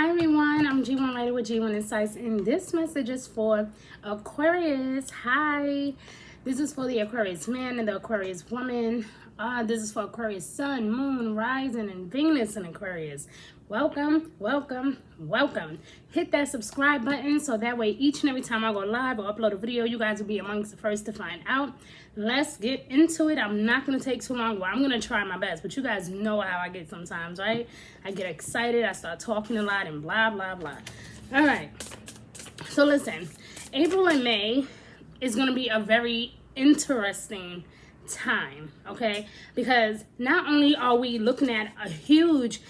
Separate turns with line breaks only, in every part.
Hi everyone, I'm G1 Writer with G1 Insights, and this message is for Aquarius. Hi, this is for the Aquarius man and the Aquarius woman. This is for Aquarius sun, moon, rising, and Venus in Aquarius. Welcome, welcome, welcome. Hit that subscribe button so that way each and every time I go live or upload a video, you guys will be amongst the first to find out. Let's get into it. I'm not going to take too long. Well, I'm going to try my best, but you guys know how I get sometimes, right? I get excited. I start talking a lot and blah, blah, blah. All right. So listen, April and May is going to be a very interesting time, okay? Because not only are we looking at a huge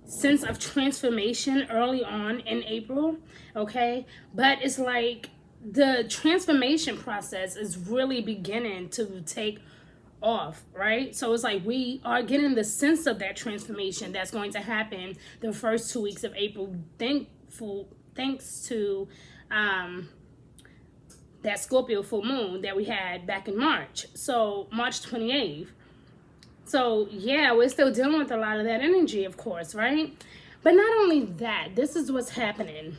sense of transformation early on in April, okay, but it's like the transformation process is really beginning to take off, right? So it's like we are getting the sense of that transformation that's going to happen the first 2 weeks of April, thanks to that Scorpio full moon that we had back in March. So March 28th. So yeah, we're still dealing with a lot of that energy, of course, right? But not only that, this is what's happening.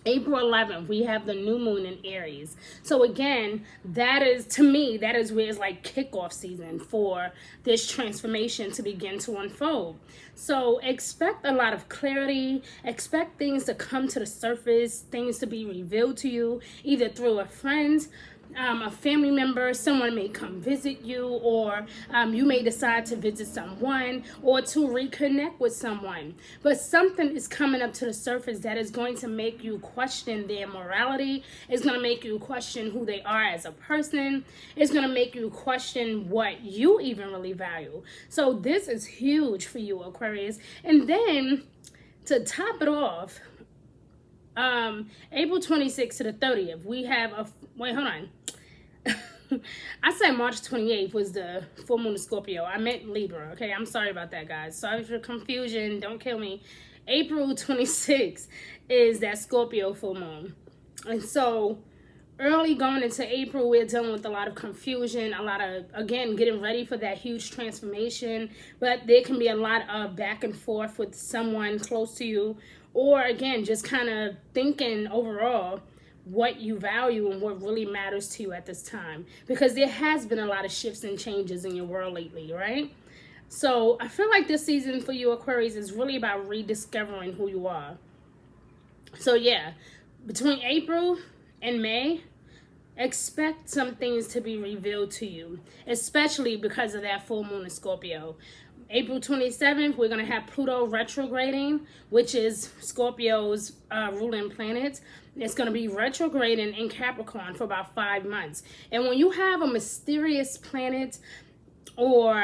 April 11th, we have the new moon in Aries. So again, that is, to me, that is where it's like kickoff season for this transformation to begin to unfold. So expect a lot of clarity, expect things to come to the surface, things to be revealed to you, either through a friend, a family member, someone may come visit you, or you may decide to visit someone or to reconnect with someone. But something is coming up to the surface that is going to make you question their morality. It's going to make you question who they are as a person. It's going to make you question what you even really value. So this is huge for you, Aquarius. And then to top it off, April 26th to the 30th, we have a, wait, hold on. I said March 28th was the full moon of Scorpio. I meant Libra, okay? I'm sorry about that, guys. Sorry for confusion. Don't kill me. April 26th is that Scorpio full moon. And so early going into April, we're dealing with a lot of confusion, a lot of, again, getting ready for that huge transformation. But there can be a lot of back and forth with someone close to you. Or, again, just kind of thinking overall what you value and what really matters to you at this time. Because there has been a lot of shifts and changes in your world lately, right? So I feel like this season for you, Aquarius, is really about rediscovering who you are. So, yeah, between April and May, expect some things to be revealed to you, especially because of that full moon in Scorpio. April 27th, we're going to have Pluto retrograding, which is Scorpio's ruling planet. It's going to be retrograding in Capricorn for about 5 months. And when you have a mysterious planet or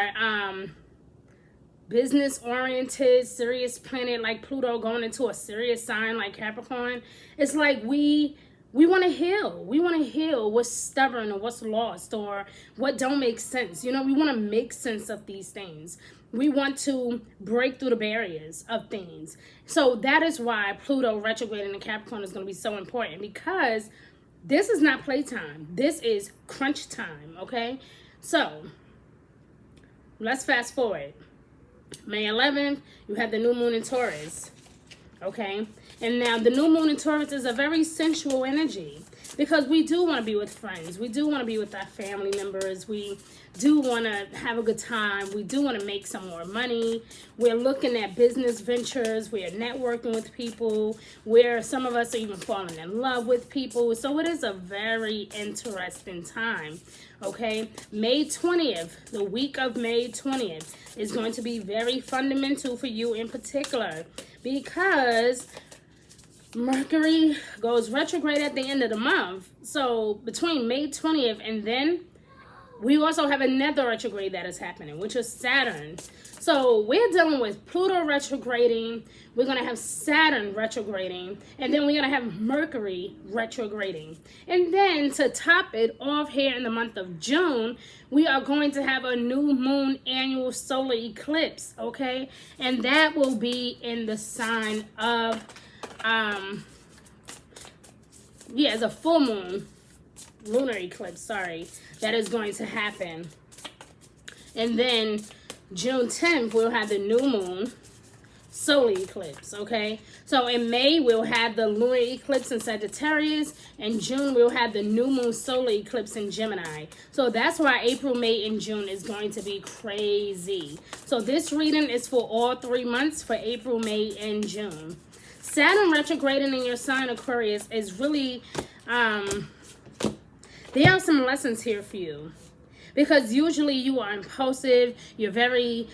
business-oriented, serious planet like Pluto going into a serious sign like Capricorn, it's like we want to heal. We want to heal what's stubborn or what's lost or what don't make sense. You know, we want to make sense of these things. We want to break through the barriers of things. So that is why Pluto retrograding in Capricorn is going to be so important, because this is not playtime. This is crunch time, okay? So let's fast forward. May 11th, you have the new moon in Taurus, okay? And now the new moon in Taurus is a very sensual energy, because we do want to be with friends. We do want to be with our family members. We do want to have a good time. We do want to make some more money. We're looking at business ventures. We're networking with people. Where some of us are even falling in love with people. So it is a very interesting time, okay? May 20th, the week of May 20th, is going to be very fundamental for you in particular, because Mercury goes retrograde at the end of the month. So between May 20th and then, we also have another retrograde that is happening, which is Saturn. So we're dealing with Pluto retrograding. We're going to have Saturn retrograding. And then we're going to have Mercury retrograding. And then to top it off here in the month of June, we are going to have a new moon annual solar eclipse, okay? And that will be in the sign of, it's a full moon. Lunar eclipse, sorry, that is going to happen. And then June 10th, we'll have the new moon solar eclipse, okay? So in May, we'll have the lunar eclipse in Sagittarius. In June, we'll have the new moon solar eclipse in Gemini. So that's why April, May, and June is going to be crazy. So this reading is for all 3 months for April, May, and June. Saturn retrograding in your sign, Aquarius, is really, there are some lessons here for you. Because usually you are impulsive, you're very,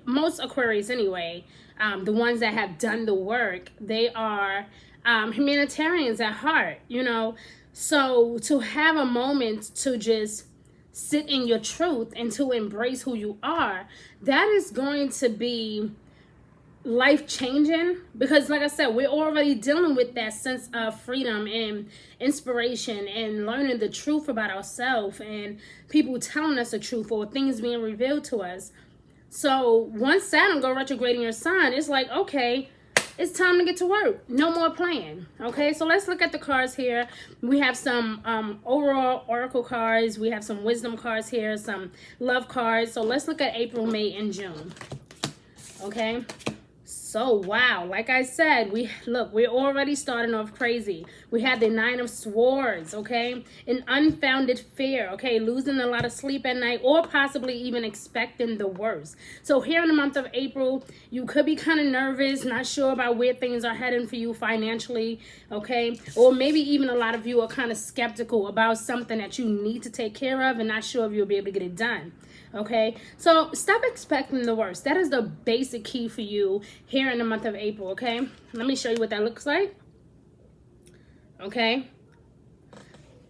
most Aquarius anyway, the ones that have done the work, they are humanitarians at heart, you know. So to have a moment to just sit in your truth and to embrace who you are, that is going to be life-changing, because like I said, we're already dealing with that sense of freedom and inspiration and learning the truth about ourselves and people telling us the truth or things being revealed to us. So once Saturn go retrograde in your sign, it's like, okay, it's time to get to work. No more playing. Okay, so let's look at the cards here. We have some overall oracle cards. We have some wisdom cards here, some love cards. So let's look at April, May, and June. Okay. So, wow, like I said, we're already starting off crazy. We had the 9 of Swords, okay? An unfounded fear, okay? Losing a lot of sleep at night or possibly even expecting the worst. So here in the month of April, you could be kind of nervous, not sure about where things are heading for you financially, okay? Or maybe even a lot of you are kind of skeptical about something that you need to take care of and not sure if you'll be able to get it done. Okay, so stop expecting the worst. That is the basic key for you here in the month of April. Okay, let me show you what that looks like. Okay,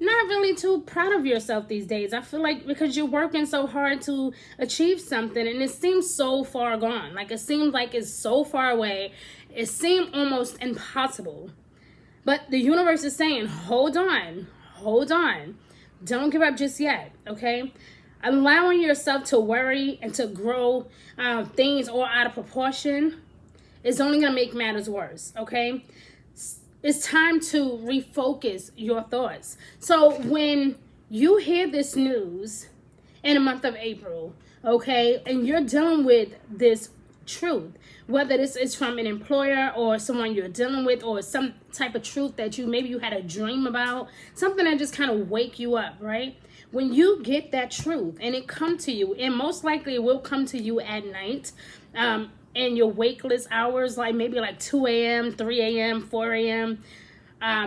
not really too proud of yourself these days. I feel like because you're working so hard to achieve something and it seems so far gone. Like it seems like it's so far away. It seemed almost impossible. But the universe is saying, hold on, hold on. Don't give up just yet, okay? Allowing yourself to worry and to grow things all out of proportion is only going to make matters worse, okay? It's time to refocus your thoughts. So when you hear this news in the month of April, okay, and you're dealing with this truth, whether this is from an employer or someone you're dealing with or some type of truth that maybe you had a dream about, something that just kind of wake you up, right? When you get that truth and it come to you, and most likely it will come to you at night, in your wakeless hours, like maybe like 2 a.m., 3 a.m., 4 a.m.,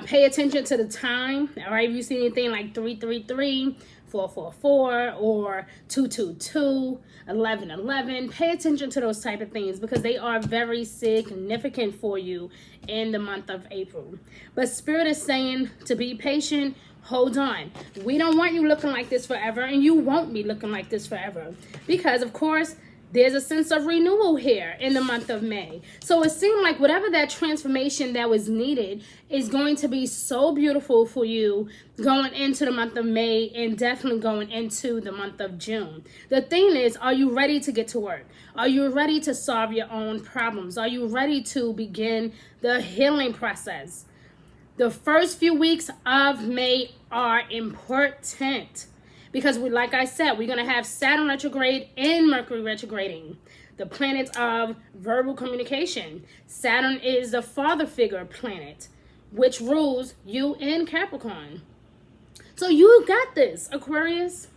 pay attention to the time, all right? If you see anything like 333, 444, or 222, 1111, pay attention to those type of things because they are very significant for you in the month of April. But Spirit is saying to be patient. Hold on. We don't want you looking like this forever, and you won't be looking like this forever. Because, of course, there's a sense of renewal here in the month of May. So it seemed like whatever that transformation that was needed is going to be so beautiful for you going into the month of May and definitely going into the month of June. The thing is, are you ready to get to work? Are you ready to solve your own problems? Are you ready to begin the healing process? The first few weeks of May are important because, like I said, we're going to have Saturn retrograde and Mercury retrograding, the planets of verbal communication. Saturn is the father figure planet, which rules you in Capricorn. So you got this, Aquarius.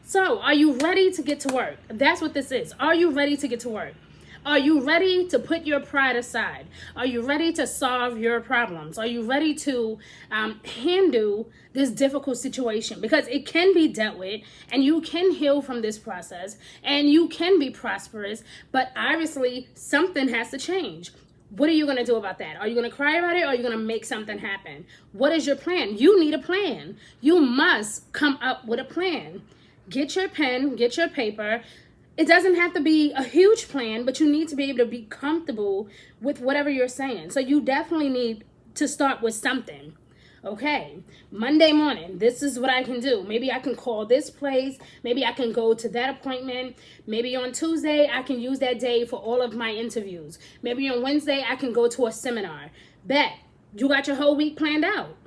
So are you ready to get to work? That's what this is. Are you ready to get to work? Are you ready to put your pride aside? Are you ready to solve your problems? Are you ready to handle this difficult situation? Because it can be dealt with and you can heal from this process and you can be prosperous, but obviously something has to change. What are you going to do about that? Are you going to cry about it or are you going to make something happen? What is your plan? You need a plan. You must come up with a plan. Get your pen, get your paper. It doesn't have to be a huge plan, but you need to be able to be comfortable with whatever you're saying. So you definitely need to start with something. Okay, Monday morning, this is what I can do. Maybe I can call this place. Maybe I can go to that appointment. Maybe on Tuesday, I can use that day for all of my interviews. Maybe on Wednesday, I can go to a seminar. Bet, you got your whole week planned out.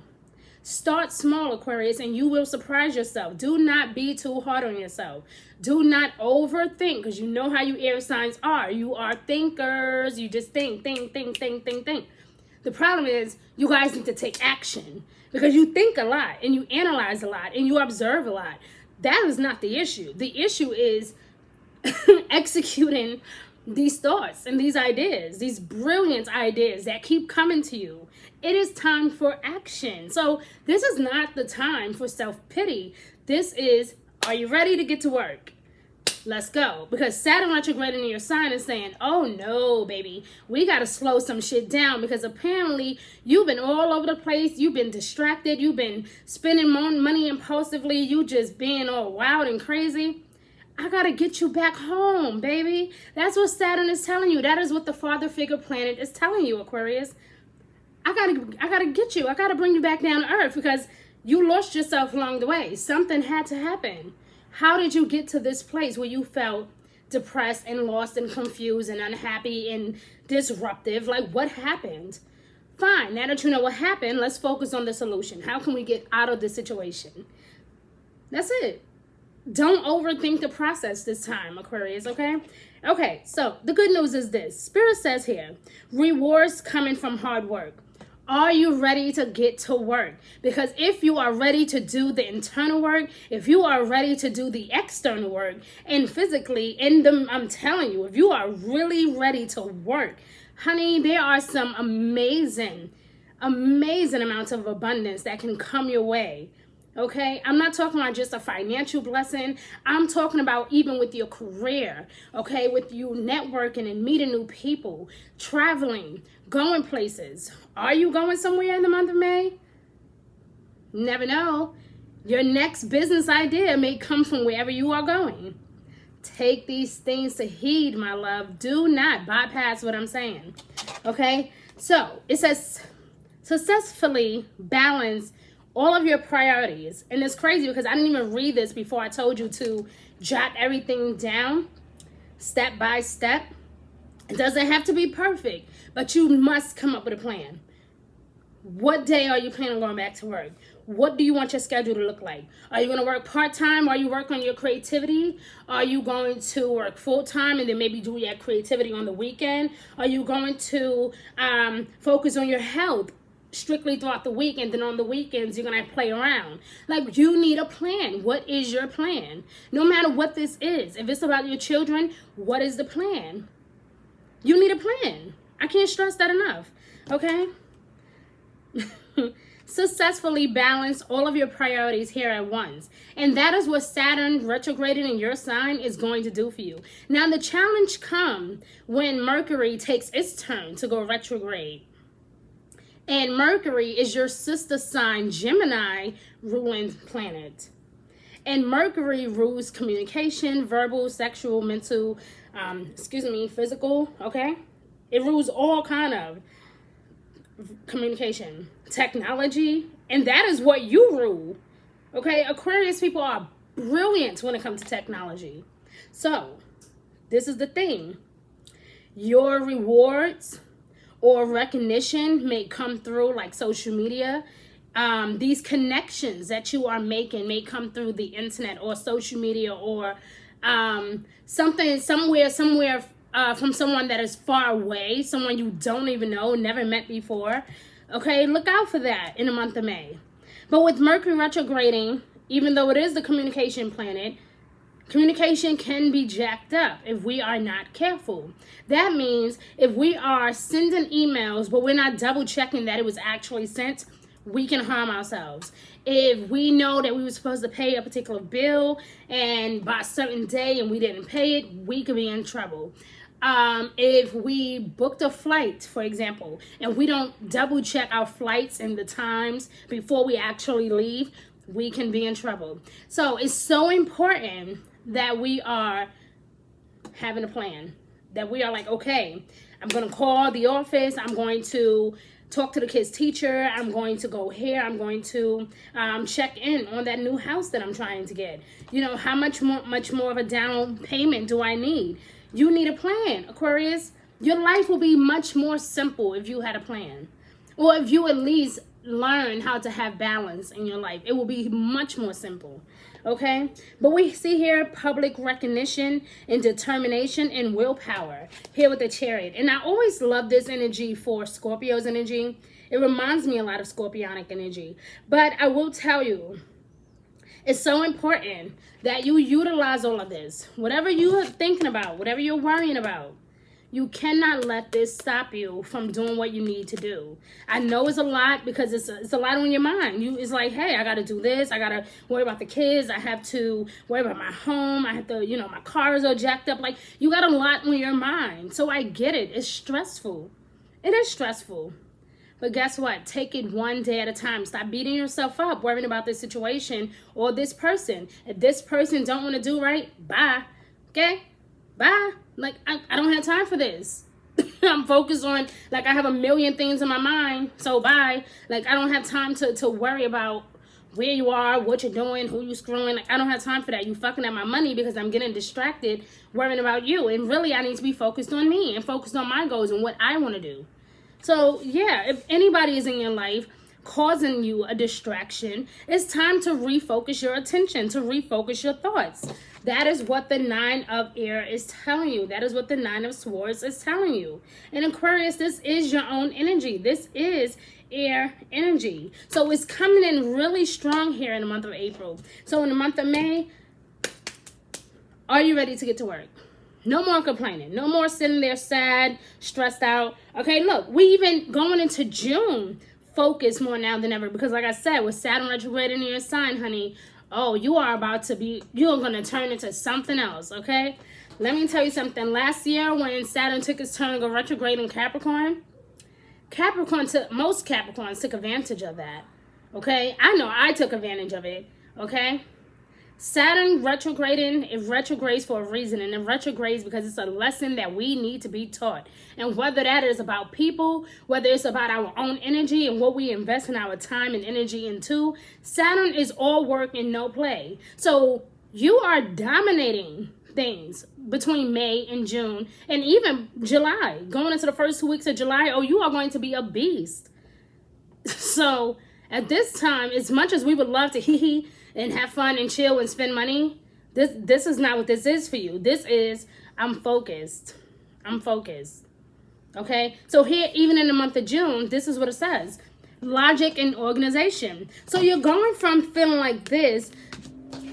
Start small, Aquarius, and you will surprise yourself. Do not be too hard on yourself. Do not overthink, because you know how you air signs are. You are thinkers. You just think. The problem is you guys need to take action, because you think a lot and you analyze a lot and you observe a lot. That is not the issue. The issue is executing these thoughts and these ideas, these brilliant ideas that keep coming to you. It is time for action. So this is not the time for self-pity. This is, are you ready to get to work? Let's go. Because Saturn retrograding in your sign is saying, oh no, baby, we got to slow some shit down, because apparently you've been all over the place. You've been distracted. You've been spending money impulsively. You just being all wild and crazy. I got to get you back home, baby. That's what Saturn is telling you. That is what the father figure planet is telling you, Aquarius. I gotta get you. I got to bring you back down to earth, because you lost yourself along the way. Something had to happen. How did you get to this place where you felt depressed and lost and confused and unhappy and disruptive? Like, what happened? Fine, now that you know what happened, let's focus on the solution. How can we get out of this situation? That's it. Don't overthink the process this time, Aquarius, okay? Okay, so the good news is this. Spirit says here, rewards coming from hard work. Are you ready to get to work? Because if you are ready to do the internal work, if you are ready to do the external work, and physically, I'm telling you, if you are really ready to work, honey, there are some amazing amounts of abundance that can come your way. Okay, I'm not talking about just a financial blessing. I'm talking about even with your career, okay, with you networking and meeting new people, traveling, going places. Are you going somewhere in the month of May? Never know. Your next business idea may come from wherever you are going. Take these things to heed, my love. Do not bypass what I'm saying. Okay, so it says successfully balance all of your priorities. And it's crazy because I didn't even read this before I told you to jot everything down step by step. It doesn't have to be perfect, but you must come up with a plan. What day are you planning on going back to work? What do you want your schedule to look like? Are you going to work part-time? Are you working on your creativity? Are you going to work full-time and then maybe do your creativity on the weekend? Are you going to focus on your health strictly throughout the week, and then on the weekends you're gonna play around? Like, you need a plan. What is your plan? No matter what this is, if it's about your children, what is the plan? You need a plan. I can't stress that enough. Okay. Successfully balance all of your priorities here at once, and that is what Saturn retrograding in your sign is going to do for you. Now the challenge comes when Mercury takes its turn to go retrograde. And Mercury is your sister sign, Gemini, ruling planet. And Mercury rules communication, verbal, sexual, mental, physical, okay? It rules all kind of communication, technology, and that is what you rule, okay? Aquarius people are brilliant when it comes to technology. So, this is the thing. Your rewards or recognition may come through like social media. These connections that you are making may come through the internet or social media, or somewhere from someone that is far away, someone you don't even know, never met before. Okay, look out for that in the month of May. But with Mercury retrograding, even though it is the communication planet, communication can be jacked up if we are not careful. That means if we are sending emails, but we're not double checking that it was actually sent, we can harm ourselves. If we know that we were supposed to pay a particular bill and by a certain day and we didn't pay it, we could be in trouble. If we booked a flight, for example, and we don't double check our flights and the times before we actually leave, we can be in trouble. So it's so important that we are having a plan, that we are like, okay, I'm going to call the office, I'm going to talk to the kid's teacher, I'm going to go here, I'm going to check in on that new house that I'm trying to get. You know, how much more of a down payment do I need? You need a plan, Aquarius. Your life will be much more simple if you had a plan, or if you at least learn how to have balance in your life. It will be much more simple. Okay, but we see here public recognition and determination and willpower here with the Chariot. And I always love this energy for Scorpio's energy. It reminds me a lot of Scorpionic energy. But I will tell you, it's so important that you utilize all of this. Whatever you're thinking about, whatever you're worrying about, you cannot let this stop you from doing what you need to do. I know it's a lot because it's a lot on your mind. It's like, hey, I got to do this. I got to worry about the kids. I have to worry about my home. I have to, my cars are jacked up. Like, you got a lot on your mind. So I get it. It's stressful. It is stressful. But guess what? Take it one day at a time. Stop beating yourself up worrying about this situation or this person. If this person don't want to do right, bye. Okay? Bye. Like, I don't have time for this. I'm focused on, like, I have a million things in my mind. So bye. Like, I don't have time to worry about where you are, what you're doing, who you screwing. Like, I don't have time for that. You fucking at my money because I'm getting distracted worrying about you. And really, I need to be focused on me and focused on my goals and what I want to do. So, yeah, if anybody is in your life causing you a distraction, it's time to refocus your attention, to refocus your thoughts. That is what the Nine of Air is telling you. That is what the Nine of Swords is telling you. And Aquarius, this is your own energy. This is air energy. So it's coming in really strong here in the month of April. So in the month of May, are you ready to get to work? No more complaining. No more sitting there sad, stressed out. Okay, look, we even going into June, focus more now than ever. Because like I said, with Saturn retrograding in your sign, honey, oh, you're going to turn into something else, okay? Let me tell you something. Last year when Saturn took its turn to go retrograde in Capricorn, most Capricorns took advantage of that, okay? I know I took advantage of it, okay? Saturn retrograding, it retrogrades for a reason, and it retrogrades because it's a lesson that we need to be taught. And whether that is about people, whether it's about our own energy and what we invest in our time and energy into, Saturn is all work and no play. So you are dominating things between May and June and even July. Going into the first 2 weeks of July, oh, you are going to be a beast. So at this time, as much as we would love to hee and have fun and chill and spend money, this is not what this is for you. This is, I'm focused. I'm focused. Okay? So here, even in the month of June, this is what it says. Logic and organization. So you're going from feeling like this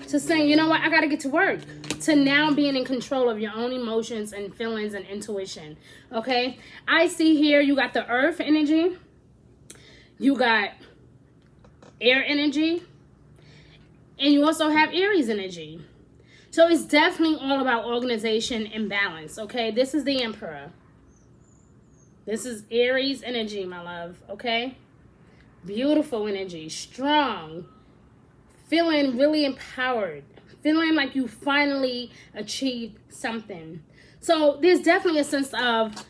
to saying, you know what, I got to get to work, to now being in control of your own emotions and feelings and intuition. Okay? I see here you got the earth energy. You got air energy. And you also have Aries energy. So it's definitely all about organization and balance, okay? This is the Emperor. This is Aries energy, my love, okay? Beautiful energy, strong, feeling really empowered, feeling like you finally achieved something. So there's definitely a sense of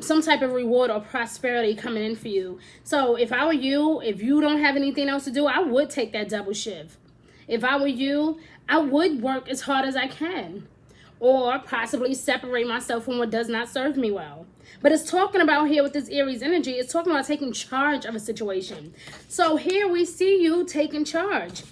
some type of reward or prosperity coming in for you. So if I were you, if you don't have anything else to do, I would take that double shift. If I were you, I would work as hard as I can, or possibly separate myself from what does not serve me well. But it's talking about here with this Aries energy, it's talking about taking charge of a situation. So here we see you taking charge.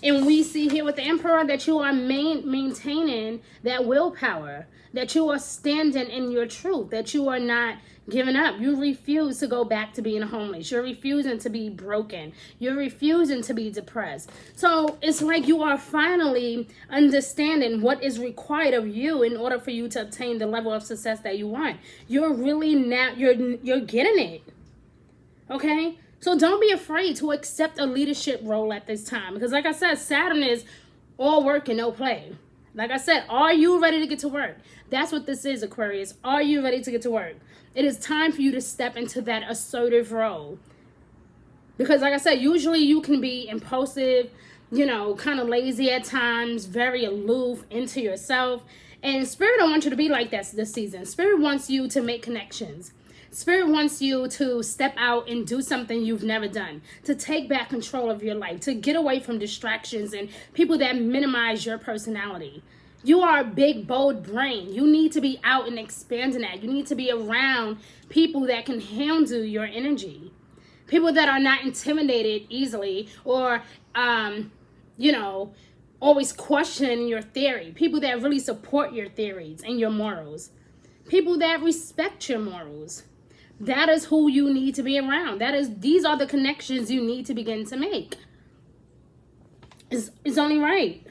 And we see here with the Emperor that you are maintaining that willpower, that you are standing in your truth, that you are not giving up. You refuse to go back to being homeless. You're refusing to be broken. You're refusing to be depressed. So it's like you are finally understanding what is required of you in order for you to obtain the level of success that you want. You're really now, you're getting it. Okay? So don't be afraid to accept a leadership role at this time. Because like I said, Saturn is all work and no play. Like I said, are you ready to get to work? That's what this is, Aquarius. Are you ready to get to work? It is time for you to step into that assertive role. Because like I said, usually you can be impulsive, kind of lazy at times, very aloof into yourself. And Spirit don't want you to be like that this season. Spirit wants you to make connections. Spirit wants you to step out and do something you've never done, to take back control of your life, to get away from distractions and people that minimize your personality. You are a big, bold brain. You need to be out and expanding that. You need to be around people that can handle your energy. People that are not intimidated easily, or, you know, always question your theory. People that really support your theories and your morals. People that respect your morals. That is who you need to be around. These are the connections you need to begin to make. It's only right.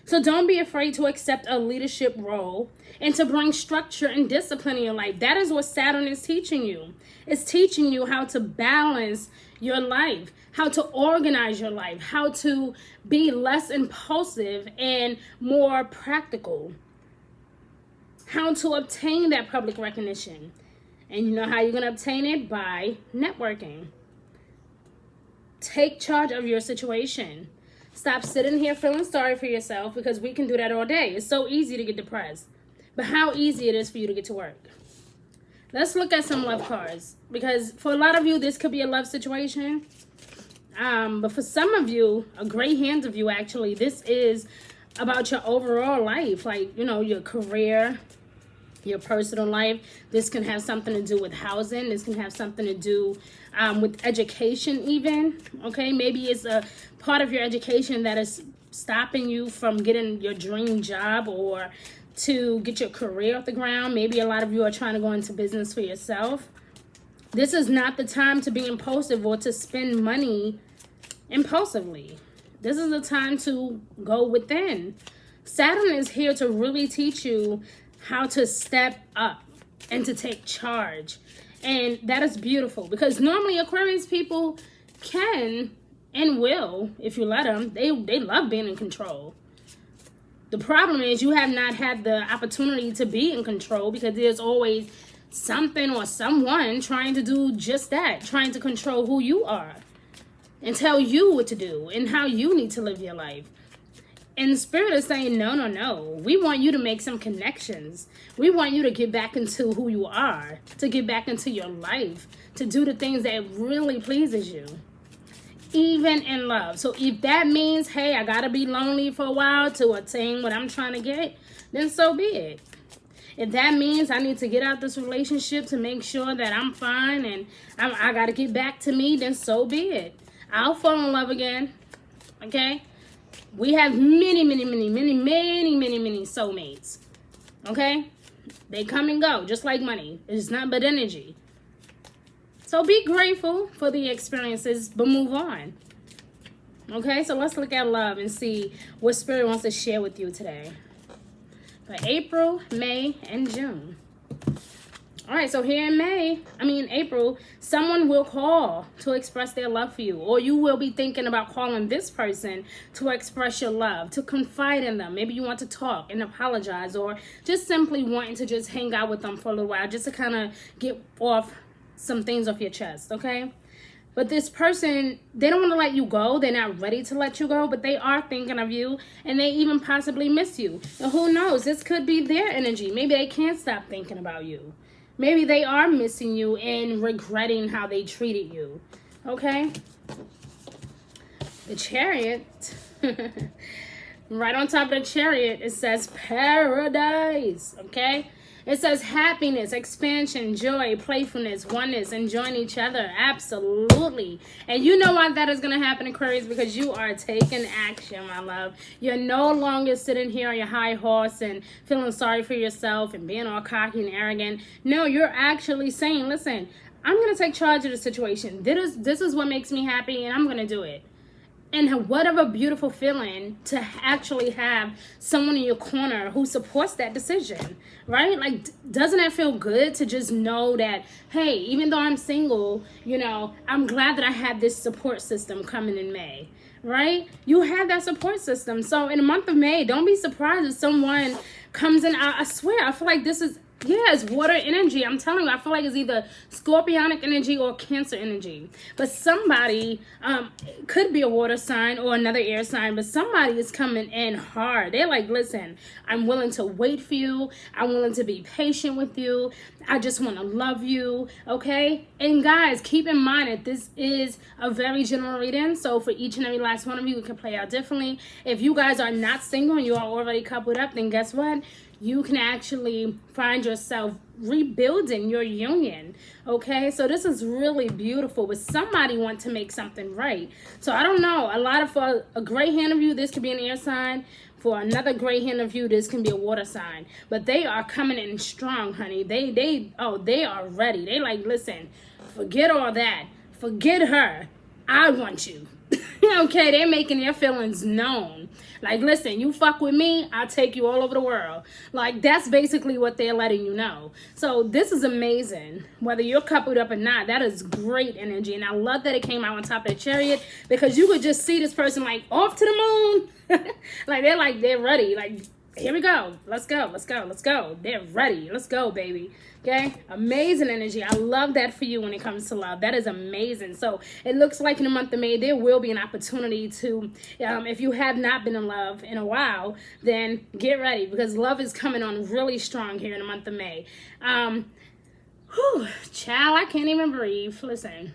So don't be afraid to accept a leadership role and to bring structure and discipline in your life. That is what Saturn is teaching you. It's teaching you how to balance your life, how to organize your life, how to be less impulsive and more practical, how to obtain that public recognition. And you know how you're going to obtain it? By networking. Take charge of your situation. Stop sitting here feeling sorry for yourself, because we can do that all day. It's so easy to get depressed. But how easy it is for you to get to work. Let's look at some love cards, because for a lot of you, this could be a love situation. But for some of you, a great hand of you actually, this is about your overall life. Like, you know, your career, your personal life. This can have something to do with housing. This can have something to do with education even. Okay, maybe it's a part of your education that is stopping you from getting your dream job or to get your career off the ground. Maybe a lot of you are trying to go into business for yourself. This is not the time to be impulsive or to spend money impulsively. This is the time to go within. Saturn is here to really teach you how to step up and to take charge. And that is beautiful, because normally Aquarius people can and will, if you let them, they love being in control. The problem is you have not had the opportunity to be in control, because there's always something or someone trying to do just that, trying to control who you are and tell you what to do and how you need to live your life. And the Spirit is saying, no, no, no. We want you to make some connections. We want you to get back into who you are, to get back into your life, to do the things that really pleases you, even in love. So if that means, hey, I got to be lonely for a while to attain what I'm trying to get, then so be it. If that means I need to get out this relationship to make sure that I'm fine and I got to get back to me, then so be it. I'll fall in love again, okay? We have many soulmates, okay? They come and go, just like money. It's not but energy. So be grateful for the experiences, but move on. Okay, so let's look at love and see what Spirit wants to share with you today. For April, May, and June. All right, so here in April, someone will call to express their love for you, or you will be thinking about calling this person to express your love, to confide in them. Maybe you want to talk and apologize, or just simply wanting to just hang out with them for a little while, just to kind of get off some things off your chest, okay? But this person, they don't want to let you go. They're not ready to let you go, but they are thinking of you, and they even possibly miss you. And who knows, this could be their energy. Maybe they can't stop thinking about you. Maybe they are missing you and regretting how they treated you, okay? The Chariot, right on top of the Chariot, it says paradise, okay? It says happiness, expansion, joy, playfulness, oneness, enjoying each other. Absolutely. And you know why that is going to happen, Aquarius? Because you are taking action, my love. You're no longer sitting here on your high horse and feeling sorry for yourself and being all cocky and arrogant. No, you're actually saying, listen, I'm going to take charge of the situation. This is what makes me happy, and I'm going to do it. And what a beautiful feeling to actually have someone in your corner who supports that decision, right? Like, doesn't that feel good to just know that, hey, even though I'm single, you know, I'm glad that I have this support system coming in May, right? You have that support system. So in the month of May, don't be surprised if someone comes in. I swear, I feel like this is, yeah, it's water energy. I'm telling you, I feel like it's either Scorpionic energy or Cancer energy. But somebody, could be a water sign or another air sign, but somebody is coming in hard. They're like, listen, I'm willing to wait for you. I'm willing to be patient with you. I just want to love you, okay? And guys, keep in mind that this is a very general reading. So for each and every last one of you, it can play out differently. If you guys are not single and you are already coupled up, then guess what? you can actually find yourself rebuilding your union. Okay, so this is really beautiful, but somebody want to make something right. So I don't know, a lot of, for a great hand of you, this could be an air sign. For another great hand of you, this can be a water sign. But they are coming in strong, honey. They are ready. They like, listen, forget all that. Forget her. I want you. Okay, they're making their feelings known. Like, listen, you fuck with me, I'll take you all over the world. Like, that's basically what they're letting you know. So this is amazing. Whether you're coupled up or not, that is great energy. And I love that it came out on top of the Chariot, because you could just see this person like off to the moon. like they're ready. Like, here we go. Let's go. Let's go. Let's go. They're ready. Let's go, baby. Okay, amazing energy. I love that for you when it comes to love. That is amazing. So it looks like in the month of May, there will be an opportunity to, if you have not been in love in a while, then get ready, because love is coming on really strong here in the month of May. Child, I can't even breathe. Listen.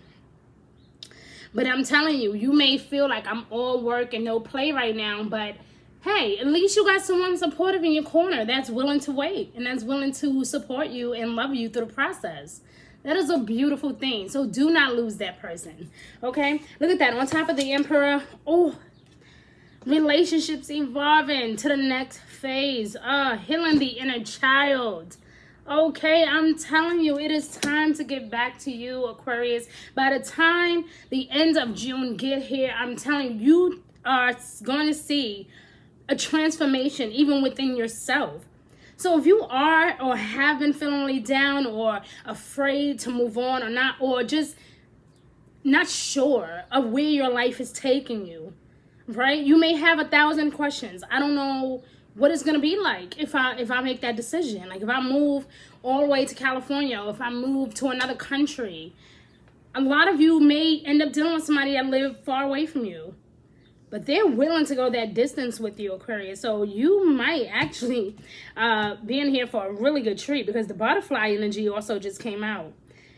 But I'm telling you, you may feel like I'm all work and no play right now, but hey, at least you got someone supportive in your corner that's willing to wait and that's willing to support you and love you through the process. That is a beautiful thing. So do not lose that person. Okay? Look at that. On top of the Emperor. Oh, relationships evolving to the next phase. Healing the inner child. Okay, I'm telling you, it is time to get back to you, Aquarius. By the time the end of June get here, I'm telling you, you are going to see a transformation even within yourself. So if you are or have been feeling really down or afraid to move on or not, or just not sure of where your life is taking you, right? You may have 1,000 questions. I don't know what it's going to be like if I make that decision. Like if I move all the way to California, or if I move to another country. A lot of you may end up dealing with somebody that live far away from you. But they're willing to go that distance with you, Aquarius. So you might actually be in here for a really good treat, because the butterfly energy also just came out.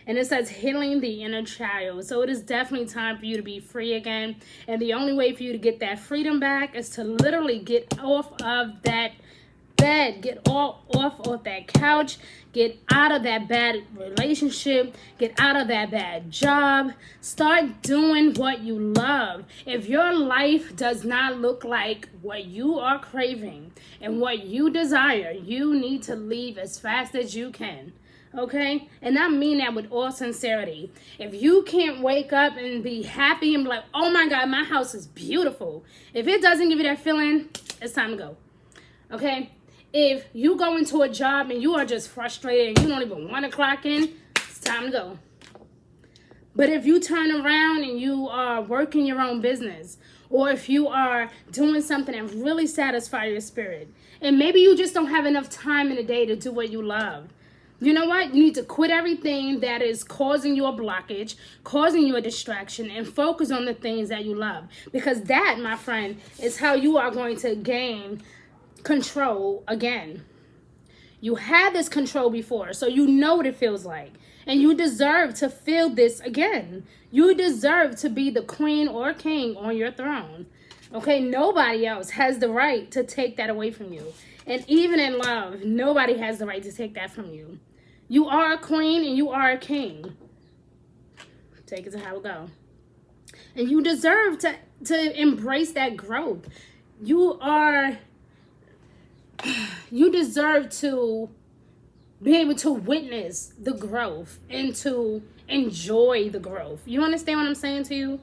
And it says healing the inner child. So it is definitely time for you to be free again. And the only way for you to get that freedom back is to literally get off of that bed, get off that couch, get out of that bad relationship, get out of that bad job, start doing what you love. If your life does not look like what you are craving and what you desire, you need to leave as fast as you can. Okay? And I mean that with all sincerity. If you can't wake up and be happy and be like, oh my God, my house is beautiful. If it doesn't give you that feeling, it's time to go. Okay? If you go into a job and you are just frustrated and you don't even want to clock in, it's time to go. But if you turn around and you are working your own business, or if you are doing something that really satisfies your spirit, and maybe you just don't have enough time in the day to do what you love, you know what? You need to quit everything that is causing you a blockage, causing you a distraction, and focus on the things that you love. Because that, my friend, is how you are going to gain control again. You had this control before, so you know what it feels like. And you deserve to feel this again. You deserve to be the queen or king on your throne. Okay, nobody else has the right to take that away from you. And even in love, nobody has the right to take that from you. You are a queen and you are a king. Take it to how it go. And you deserve to embrace that growth. You deserve to be able to witness the growth and to enjoy the growth. You understand what I'm saying to you?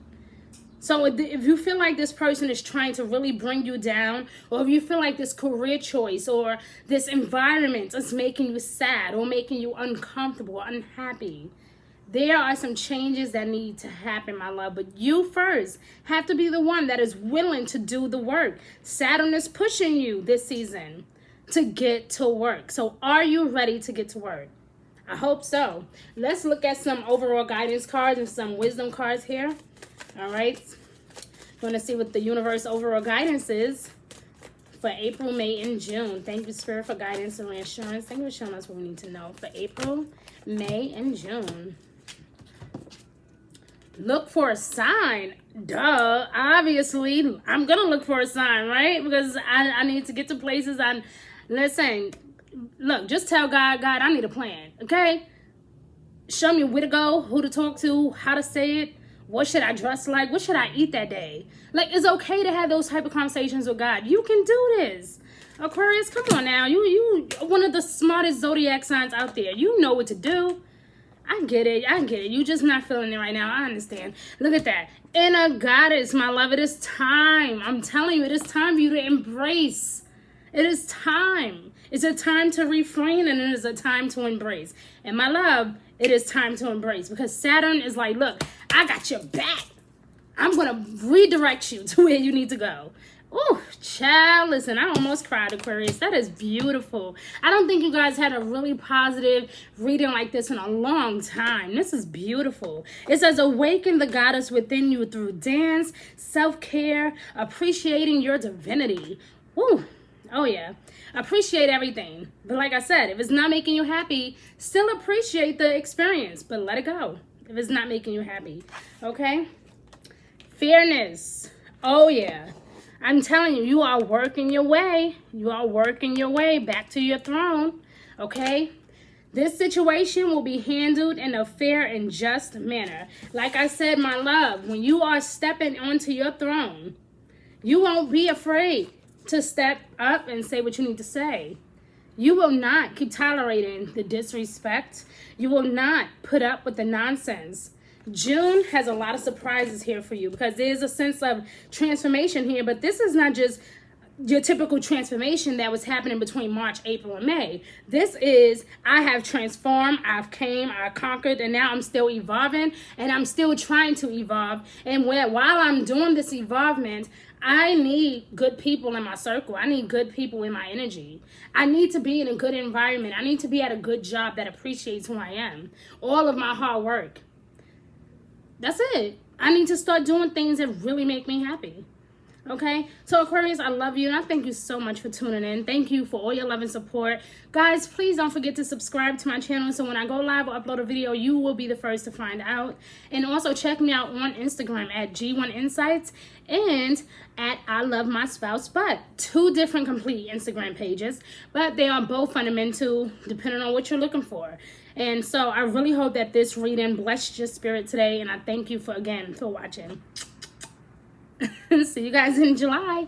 So if you feel like this person is trying to really bring you down, or if you feel like this career choice or this environment is making you sad or making you uncomfortable, unhappy, there are some changes that need to happen, my love. But you first have to be the one that is willing to do the work. Saturn is pushing you this season to get to work. So are you ready to get to work? I hope so. Let's look at some overall guidance cards and some wisdom cards here. All right. Going to see what the universe overall guidance is for April, May, and June. Thank you, Spirit, for guidance and reassurance. Thank you for showing us what we need to know for April, May, and June. Look for a sign. Duh. Obviously, I'm going to look for a sign, right? Because I need to get to places. Listen, Look, just tell God, God, I need a plan, okay? Show me where to go, who to talk to, how to say it, what should I dress like, what should I eat that day? Like, it's okay to have those type of conversations with God. You can do this. Aquarius, come on now. You one of the smartest zodiac signs out there. You know what to do. I get it. You just not feeling it right now. I understand. Look at that. Inner goddess, my love. It is time. I'm telling you, it is time for you to embrace. It is time. It's a time to refrain, and it is a time to embrace. And my love, it is time to embrace, because Saturn is like, look, I got your back. I'm going to redirect you to where you need to go. Oh, child, listen, I almost cried, Aquarius. That is beautiful. I don't think you guys had a really positive reading like this in a long time. This is beautiful. It says, awaken the goddess within you through dance, self-care, appreciating your divinity. Woo. Oh, yeah. Appreciate everything. But like I said, if it's not making you happy, still appreciate the experience, but let it go if it's not making you happy. Okay? Fairness. Oh, yeah. I'm telling you, you are working your way. You are working your way back to your throne, okay? This situation will be handled in a fair and just manner. Like I said, my love, when you are stepping onto your throne, you won't be afraid to step up and say what you need to say. You will not keep tolerating the disrespect. You will not put up with the nonsense. June has a lot of surprises here for you, because there's a sense of transformation here, but this is not just your typical transformation that was happening between March, April, and May. This is, I have transformed, I conquered, and now I'm still evolving, and I'm still trying to evolve. And while I'm doing this evolvement, I need good people in my circle. I need good people in my energy. I need to be in a good environment. I need to be at a good job that appreciates who I am. All of my hard work. That's it. I need to start doing things that really make me happy. Okay? So Aquarius, I love you, and I thank you so much for tuning in. Thank you for all your love and support. Guys, please don't forget to subscribe to my channel, so when I go live or upload a video, you will be the first to find out. And also check me out on Instagram at G1Insights and at I Love My Spouse But. 2 different complete Instagram pages, but they are both fundamental depending on what you're looking for. And so I really hope that this reading blessed your spirit today, and I thank you again for watching. See you guys in July.